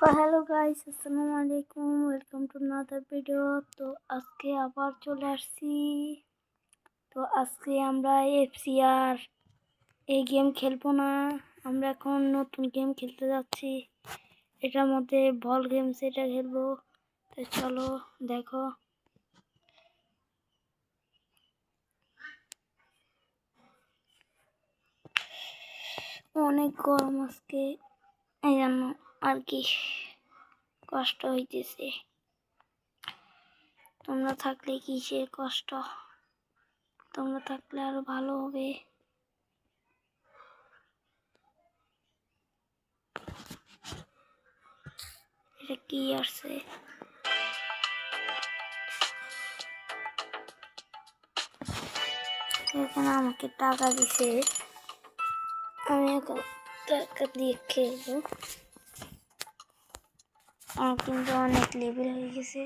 তো hello guys, আসসালামু আলাইকুম, ওয়েলকাম টু আনাদার ভিডিও। তো আজকে আবার চলে আসছি। তো আজকে আমরা এফসিআর এই গেম খেলবো না, আমরা এখন নতুন গেম খেলতে যাচ্ছি। এটার মধ্যে বল গেমস, এটা খেলবো। তো চলো দেখো। অনেক গরম আজকে, এই জন্য আর কি কষ্ট হইতেছে। তোমরা থাকলে কিসের কষ্ট, তোমরা থাকলে আরো ভালো হবে। এটা কি আসছে? এখানে আমাকে টাকা দিছে, আমি এখন টাকা দিয়ে খেলবো। আমার কিন্তু অনেক লেভেল হয়ে গেছে।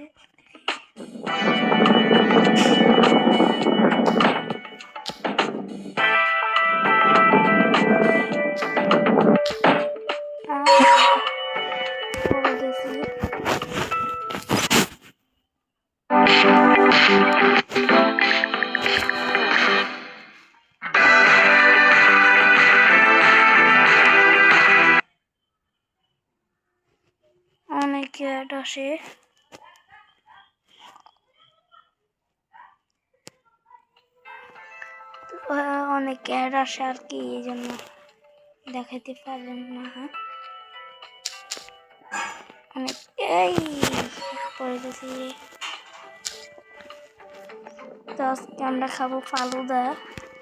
পড়ে গেছি। অনেক অ্যাড আসে, অনেক অ্যাড আসে আর কি, এই জন্য দেখাইতে পারবেন না। অনেক এই পড়ে গেছি। তো আজকে আমরা খাবো ফালুদা।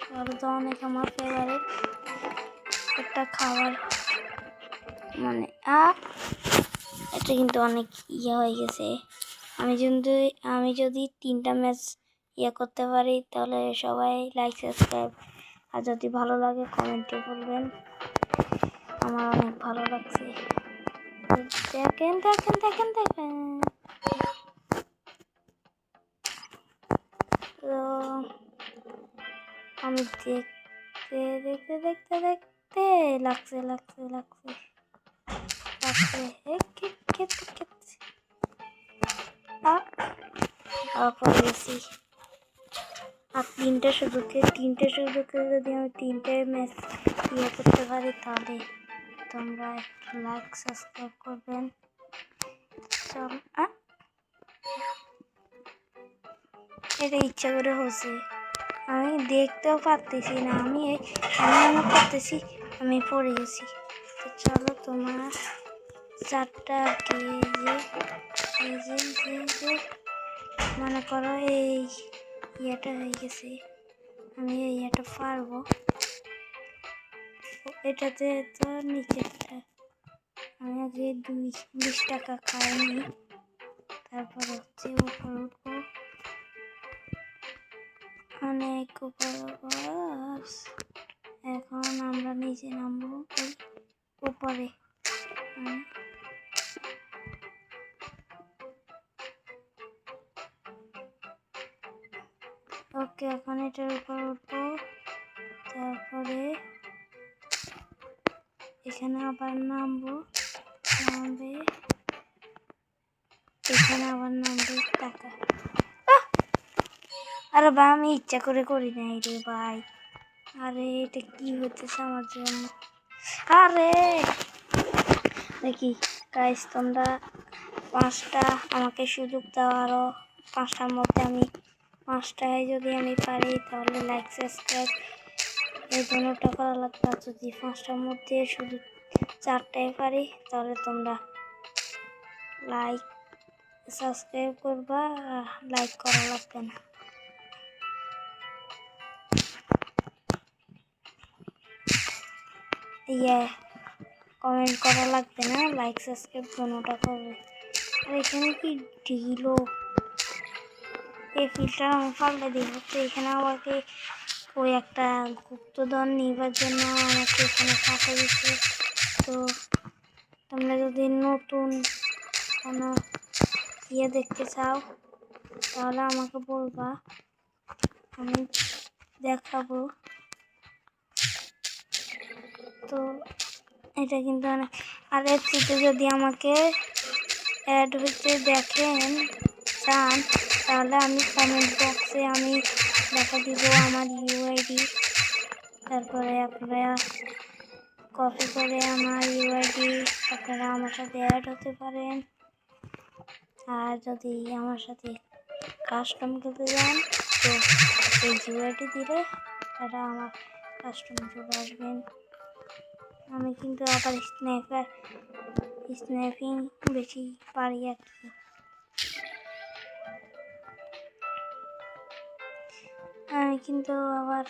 ফালুদা অনেক আমার ফেভারিট একটা খাবার, মানে এটা কিন্তু অনেক হয়ে গেছে। আমি যদি 3টা ম্যাচ করতে পারি তাহলে সবাই লাইক সাবস্ক্রাইব, আর যদি ভালো লাগে কমেন্টে বলবেন। আমার অনেক ভালো লাগছে। দেখেন দেখেন দেখেন দেখেন। তো আমি দেখতে দেখতে দেখতে দেখতে লাগছে লাগছে লাগছে লাগছে পরে গেছি। আর 3টে সুযোগে যদি আমি 3টে ম্যাচ করতে পারি তাহলে তোমরা একটু লাইক সাবস্ক্রাইব করবেন। এটা ইচ্ছা করে হচ্ছে, আমি দেখতেও পারতেছি না, আমি এমন করতেছি, আমি পড়ে গেছি। তো চলো তোমার 4টা কি যে মনে করো এই ইয়েটা হয়ে গেছে, আমি এই ইয়েটা পারবো। এটাতে তো নিচেরটা আমি আগে 20 টাকা খাইনি, তারপর হচ্ছে উপর উঠবো, অনেক উপর। এখন আমরা নিচে নামবো উপরে। ওকে, এখন এটার উপর উঠবো, তারপরে এখানে আবার নামবো, এখানে আবার নামবে টাকা। আরে ভাই, আমি ইচ্ছা করে করি নাই রে ভাই। আরে এটা কি হচ্ছে আমার জন্য? আরে দেখি গাইস, তোমরা 5টা আমাকে সুযোগ দাও, আরো 5টার মধ্যে আমি 5টায় যদি আমি পারি তাহলে লাইক সাবস্ক্রাইব এই দুটোটা করা লাগবে। আর যদি 5টার মধ্যে শুধু 4টায় পারি তাহলে তোমরা লাইক সাবস্ক্রাইব করবা, লাইক করা লাগবে না। কমেন্ট করা লাগবে না, লাইক সাবস্ক্রাইব দুটোটা করবে। আর এখানে কি ঢিলো, এই ফিল্টার আমি পাল্টে দিব। তো এখানে আমাকে ওই একটা গুপ্তধন নিবার জন্য আমাকে এখানে ফাঁকা দিচ্ছে। তো তোমরা যদি নতুন কোনো দেখতে চাও তাহলে আমাকে বলবা, আমি দেখাবো। তো এটা কিন্তু অনেক। আর এর চেয়ে যদি আমাকে অ্যাড হইতে দেখেন চান, তাহলে আমি কমেন্ট বক্সে আমি দেখা দিব আমার ইউআইডি। তারপরে আপনারা কপি করে আমার ইউআইডি আপনারা আমার সাথে অ্যাড হতে পারেন। আর যদি আমার সাথে কাস্টম খেলতে যান, তো এই ইউআইডি দিলে তারা আমার কাস্টম চলে আসবেন। আমি কিন্তু আবার স্ন্যাপিং বেশি পারি আর কি। আমি কিন্তু আবার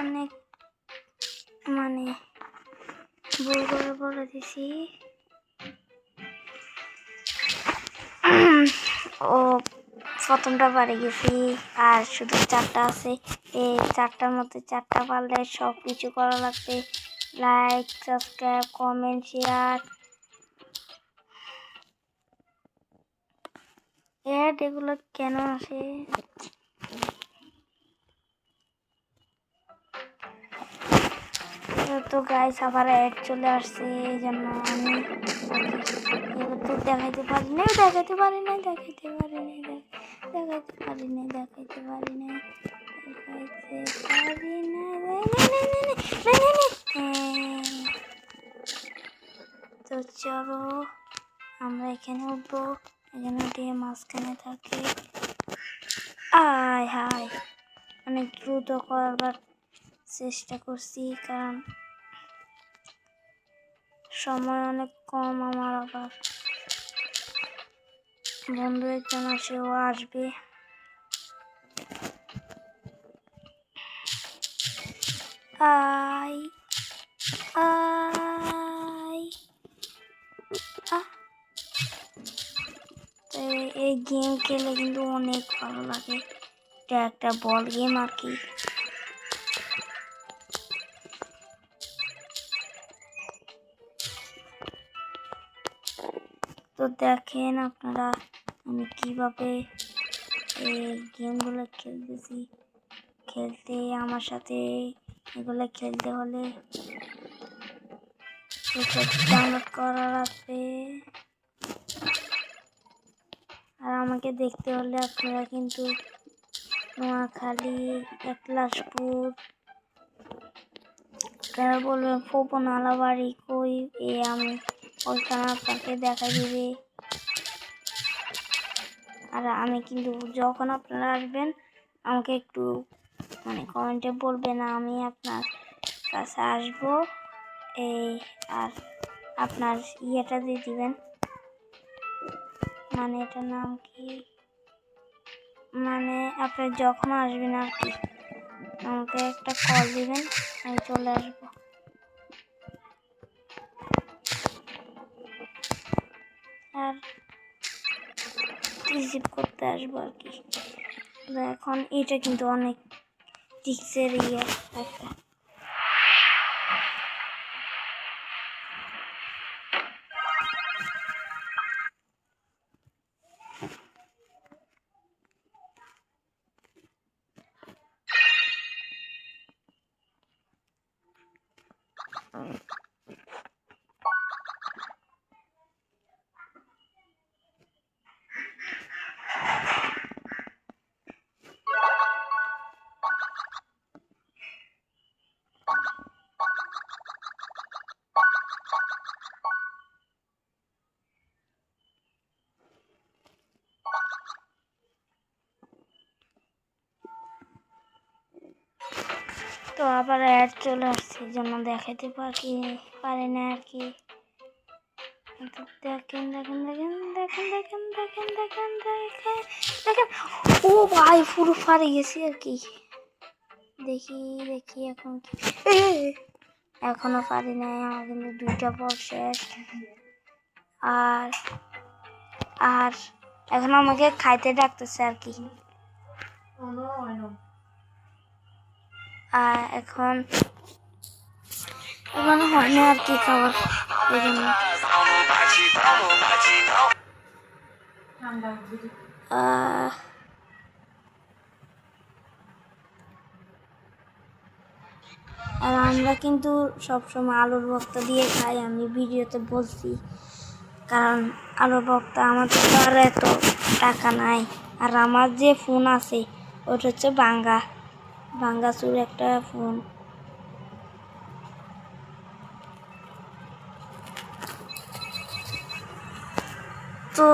অনেক মানে ভুল করে বলে দিছি। ও প্রথমটা পারে গেছি, আর শুধু 4টা আছে। এই 4টার মধ্যে 4টা পারলে সব কিছু করা লাগবে। লাইক, সাবস্ক্রাইব, কমেন্ট, শেয়ার, এগুলো কেন আসে? তো গাইস আবার অ্যাড চলে আসছে, এই জন্য আমি তো দেখাইতে পারি না দেখাইতে পারি না দেখাইতে পারি না দেখাইতে পারি না দেখাইতে পারি না দেখাইতে পারি না। তো চলো আমরা এখানে উঠবো। এখানে উঠে মাঝখানে থাকে। আয় হায়, অনেক দ্রুত করবার চেষ্টা করছি, কারণ সময় অনেক কম আমার। আবার বন্ধু একজন আসেও আসবে। আই আই এই গেম খেলে কিন্তু অনেক ভালো লাগে। এটা একটা বল গেম আর কি। তো দেখেন আপনারা আমি কিভাবে এই গেমগুলো খেলতেছি। খেলতে আমার সাথে এগুলো খেলতে হলে ডাউনলোড করা লাগবে। আর আমাকে দেখতে হলে আপনারা কিন্তু নোয়াখালী, একলাশপুর, তারা বলবেন ফোপনালা বাড়ি কই, আমি ওইখানে আপনাকে দেখা দিবে। আর আমি কিন্তু যখন আপনারা আসবেন আমাকে একটু মানে কমেন্টে বলবেন, আমি আপনার কাছে আসবো। আর আপনার ইয়েটা দিয়ে দিবেন, মানে এটার নাম কি, মানে আপনি যখন আসবেন আর কি আমাকে একটা কল দিবেন, আমি চলে আসবো। আর রিসিভ করতে আসবো আর কি। এখন এটা কিন্তু অনেক টিক্সের ইয়ে একটা। তো আবার অ্যাড চলে আসছে, জন্য দেখাতে পারি না আর কি। দেখেন দেখেন দেখেন দেখেন দেখেন দেখেন দেখেন দেখেন দেখেন, ও ভাই পুরো পারে গেছি আর কি। দেখি দেখি এখন কি, এখনো পারি নাই। আমার কিন্তু 2টা বল শেষ। আর আর এখন আমাকে খাইতে ডাকতেছে আর কি। আর এখন হয় না আর কি খাবার, এই জন্য আর আমরা কিন্তু সবসময় আলুর ভর্তা দিয়ে খাই, আমি ভিডিওতে বলছি। কারণ আলুর ভর্তা আমাদের তো আর এত টাকা নাই। আর আমার যে ফোন আছে ওটা হচ্ছে ভাঙ্গাচুর একটা ফোন। তো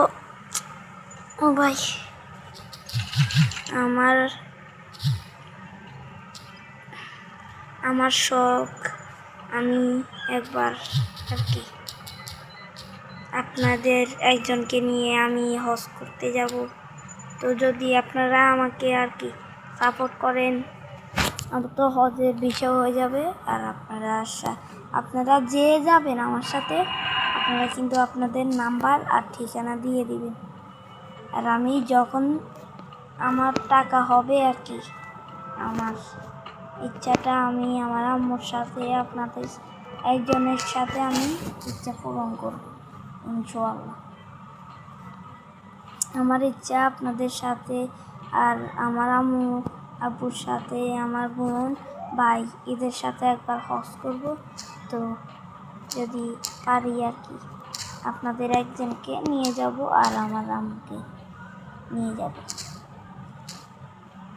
ও ভাই, আমার শখ আমি একবার আর কি আপনাদের একজনকে নিয়ে আমি হজ করতে যাব। তো যদি আপনারা আমাকে আর কি সাপোর্ট করেন, আমার তো হজের বিষয় হয়ে যাবে। আর আপনারা যে যাবেন আমার সাথে, আপনারা কিন্তু আপনাদের নাম্বার আর ঠিকানা দিয়ে দিবেন। আর আমি যখন আমার টাকা হবে আর কি, আমার ইচ্ছাটা আমি আমার আম্মুর সাথে আপনাদের একজনের সাথে আমি ইচ্ছা পূরণ করব ইনশাআল্লাহ। আমার ইচ্ছা আপনাদের সাথে আর আমার আম্মু আব্বুর সাথে, আমার বোন ভাই এদের সাথে একবার হজ করব। তো যদি পারি আর কি আপনাদের একজনকে নিয়ে যাব আর আমার আম্মুকে নিয়ে যাব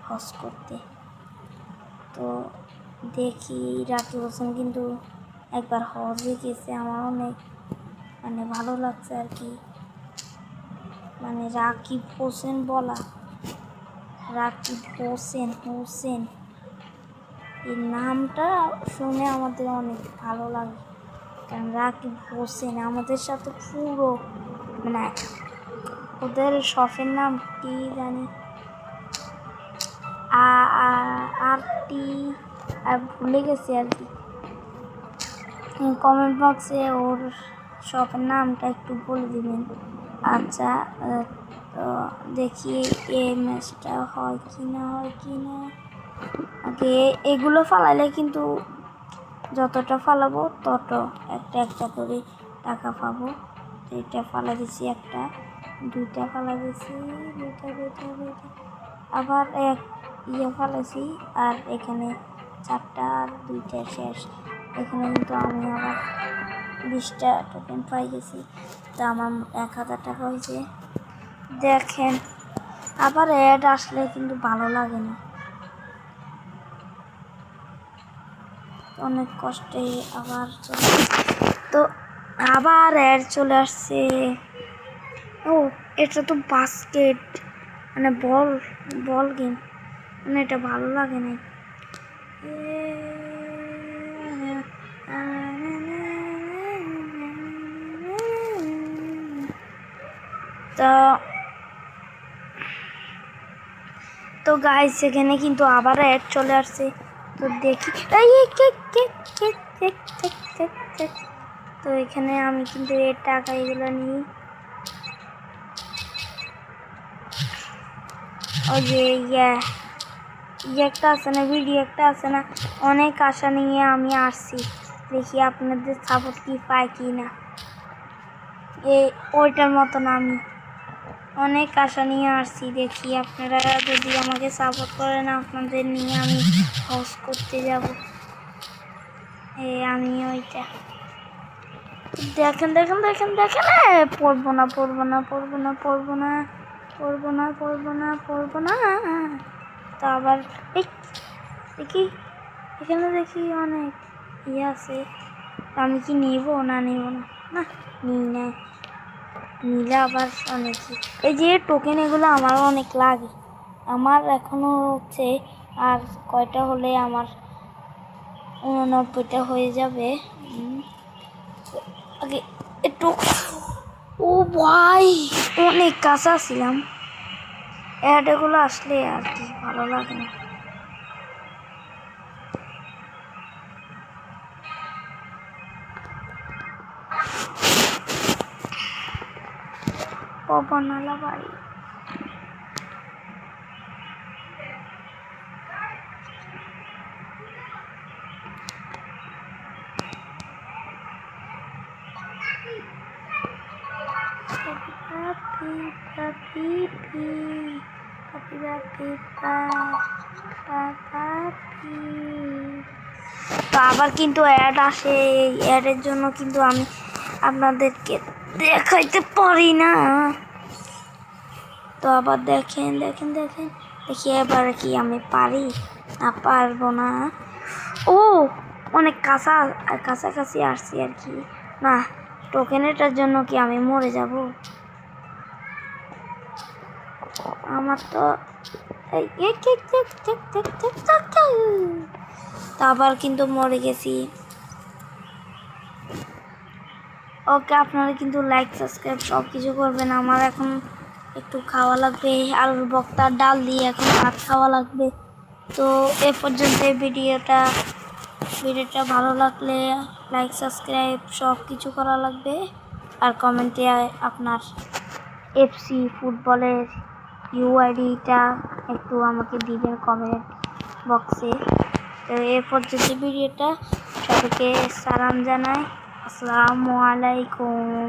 হজ করতে। তো দেখি, রাকিব হোসেন কিন্তু একবার হজে গেছে, আমার অনেক মানে ভালো লাগছে আর কি। মানে রাকিব হোসেন বলা, রাকিব হোসেন এই নামটা শুনে আমাদের অনেক ভালো লাগে। কারণ রাকিব হোসেন আমাদের সাথে পুরো মানে ওদের শখের নাম কি জানি, আরটি ভুলে গেছি আর কি। কমেন্ট বক্সে ওর শপের নামটা একটু বলে দিবেন। আচ্ছা, তো দেখি এই ম্যাচটা হয় কি না আগে এগুলো ফালাইলে কিন্তু যতটা ফালাবো তত একটা করে টাকা পাবো। তো এটা ফালা দিছি, একটা দুইটা ফালা দিছি, দুইটা আবার এক ফালাইছি। আর এখানে 4টা আর 2টা শেষ। এখানে কিন্তু আমি আবার 20টা টোকেন পাই গেছি। তো আমার 1000 টাকা হয়েছে। দেখেন, আবার অ্যাড আসলে কিন্তু ভালো লাগে না, অনেক কষ্টে আবার তো আবার অ্যাড চলে আসছে। ও, এটা তো বাস্কেট মানে বল গেম, মানে এটা ভালো লাগে না। তো গাইস, এখানে কিন্তু আবার অ্যাড চলে আসছে। তো দেখি, তো এখানে আমি কিন্তু এর টাকা এগুলো নিই। ওই যে একটা আছে না, ভিডিও একটা আছে না, অনেক আশা নিয়ে আমি আসছি, দেখি আপনাদের সাপোর্ট কি পাই কি না। ওইটার মতন আমি অনেক আশা নিয়ে আসছি, দেখি আপনারা যদি আমাকে সাপোর্ট করেন, আপনাদের নিয়ে আমি হজ করতে যাব। আমি ওইটা দেখেন, পড়বো না। তো আবার দেখি, এখানে দেখি অনেক আছে। আমি কি নিব না না নিলে আবার অনেক। এই যে টোকেন এগুলো আমারও অনেক লাগে। আমার এখনো হচ্ছে আর কয়টা হলে আমার 89টা হয়ে যাবে। আগে একটু, ও ভাই অনেক কাছে ছিলাম। অ্যাডগুলো আসলে আর কি ভালো লাগে না। পবনালা বাড়ি, তো আবার কিন্তু অ্যাড আসে, এই অ্যাডের জন্য কিন্তু আমি আপনাদেরকে দেখাইতে পারি না। তো আবার দেখেন দেখেন দেখেন দেখি এবার কি আমি পারি না পারবো না। ও অনেক কাছাকাছি আসছি আর কি। না টোকেনেটার জন্য কি আমি মরে যাব? আমার তো আবার কিন্তু মরে গেছি। ওকে, আপনারা কিন্তু লাইক সাবস্ক্রাইব সব কিছু করবেন। আমার এখন একটু খাওয়া লাগবে, আলুর ভর্তার ডাল দিয়ে এখন ভাত খাওয়া লাগবে। তো এ পর্যন্ত ভিডিওটা ভালো লাগলে লাইক সাবস্ক্রাইব সব কিছু করা লাগবে। আর কমেন্টে আপনার এফসি ফুটবলের ইউআইডিটা একটু আমাকে দিবেন কমেন্ট বক্সে। তো এ পর্যন্ত ভিডিওটা সবাইকে সালাম জানাই। আসসালামু আলাইকুম।